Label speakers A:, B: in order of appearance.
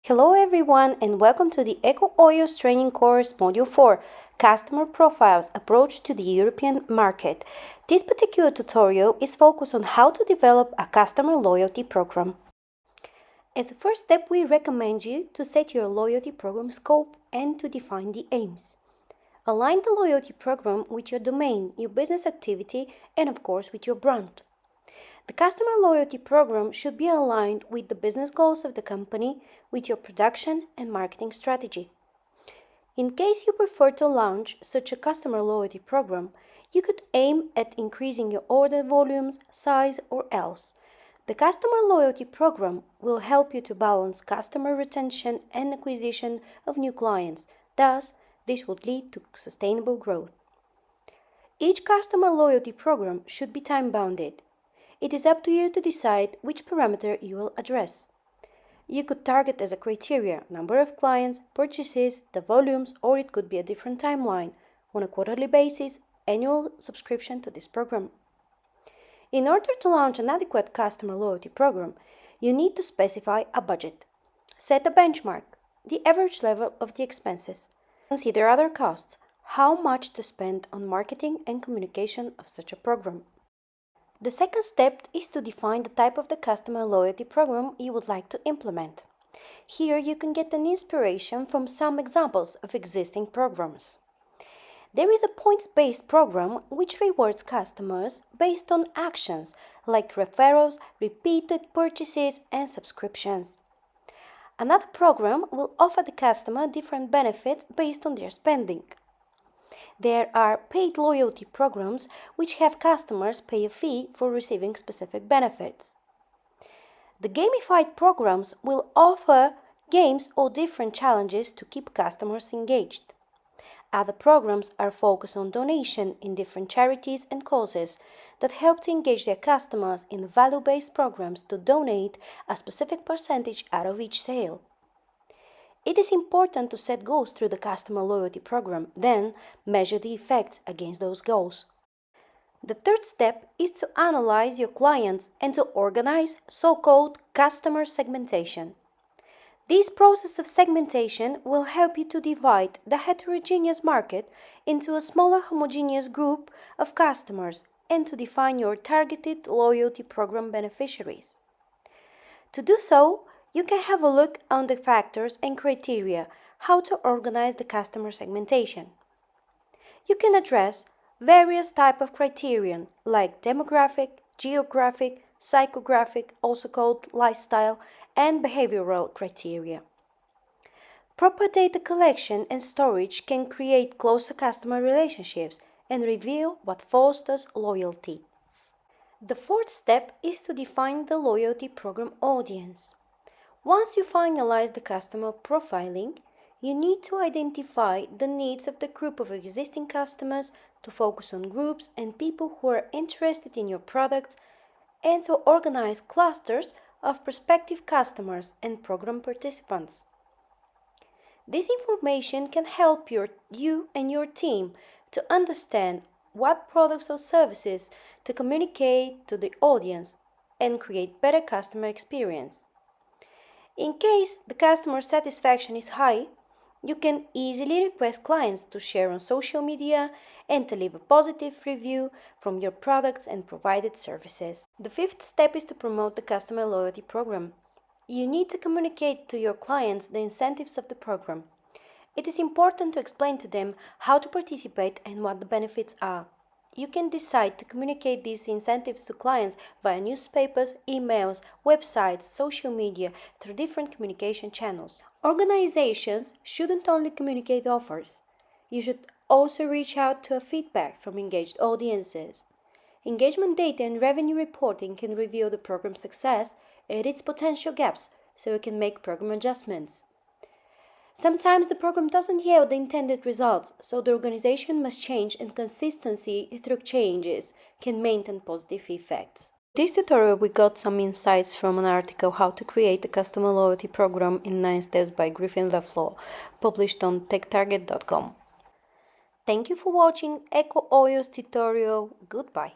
A: Hello everyone and welcome to the EcoOils training course Module 4, Customer Profiles Approach to the European Market. This particular tutorial is focused on how to develop a customer loyalty program. As the first step, we recommend you to set your loyalty program scope and to define the aims. Align the loyalty program with your domain, your business activity, and of course with your brand. The customer loyalty program should be aligned with the business goals of the company, with your production and marketing strategy. In case you prefer to launch such a customer loyalty program, you could aim at increasing your order volumes, size, or else. The customer loyalty program will help you to balance customer retention and acquisition of new clients. Thus, this would lead to sustainable growth. Each customer loyalty program should be time-bounded. It is up to you to decide which parameter you will address. You could target as a criteria number of clients, purchases, the volumes, or it could be a different timeline, on a quarterly basis, annual subscription to this program. In order to launch an adequate customer loyalty program, you need to specify a budget. Set a benchmark, the average level of the expenses. Consider other costs, how much to spend on marketing and communication of such a program. The second step is to define the type of the customer loyalty program you would like to implement. Here you can get an inspiration from some examples of existing programs. There is a points-based program which rewards customers based on actions like referrals, repeated purchases, and subscriptions. Another program will offer the customer different benefits based on their spending. There are paid loyalty programs which have customers pay a fee for receiving specific benefits. The gamified programs will offer games or different challenges to keep customers engaged. Other programs are focused on donation in different charities and causes that help to engage their customers in value-based programs to donate a specific percentage out of each sale. It is important to set goals through the customer loyalty program, then measure the effects against those goals. The third step is to analyze your clients and to organize so-called customer segmentation. This process of segmentation will help you to divide the heterogeneous market into a smaller homogeneous group of customers and to define your targeted loyalty program beneficiaries. To do so, you can have a look on the factors and criteria how to organize the customer segmentation. You can address various types of criterion like demographic, geographic, psychographic, also called lifestyle, and behavioral criteria. Proper data collection and storage can create closer customer relationships and reveal what fosters loyalty. The fourth step is to define the loyalty program audience. Once you finalize the customer profiling, you need to identify the needs of the group of existing customers, to focus on groups and people who are interested in your products, and to organize clusters of prospective customers and program participants. This information can help you and your team to understand what products or services to communicate to the audience and create better customer experience. In case the customer satisfaction is high, you can easily request clients to share on social media and to leave a positive review from your products and provided services. The fifth step is to promote the customer loyalty program. You need to communicate to your clients the incentives of the program. It is important to explain to them how to participate and what the benefits are. You can decide to communicate these incentives to clients via newspapers, emails, websites, social media, through different communication channels. Organizations shouldn't only communicate offers. You should also reach out to feedback from engaged audiences. Engagement data and revenue reporting can reveal the program's success and its potential gaps, so you can make program adjustments. Sometimes the program doesn't yield the intended results, so the organization must change, and consistency through changes can maintain positive effects. In this tutorial we got some insights from an article How to Create a Customer Loyalty Program in 9 Steps by Griffin LaFleur, published on techtarget.com. Thank you for watching EcoOils tutorial. Goodbye.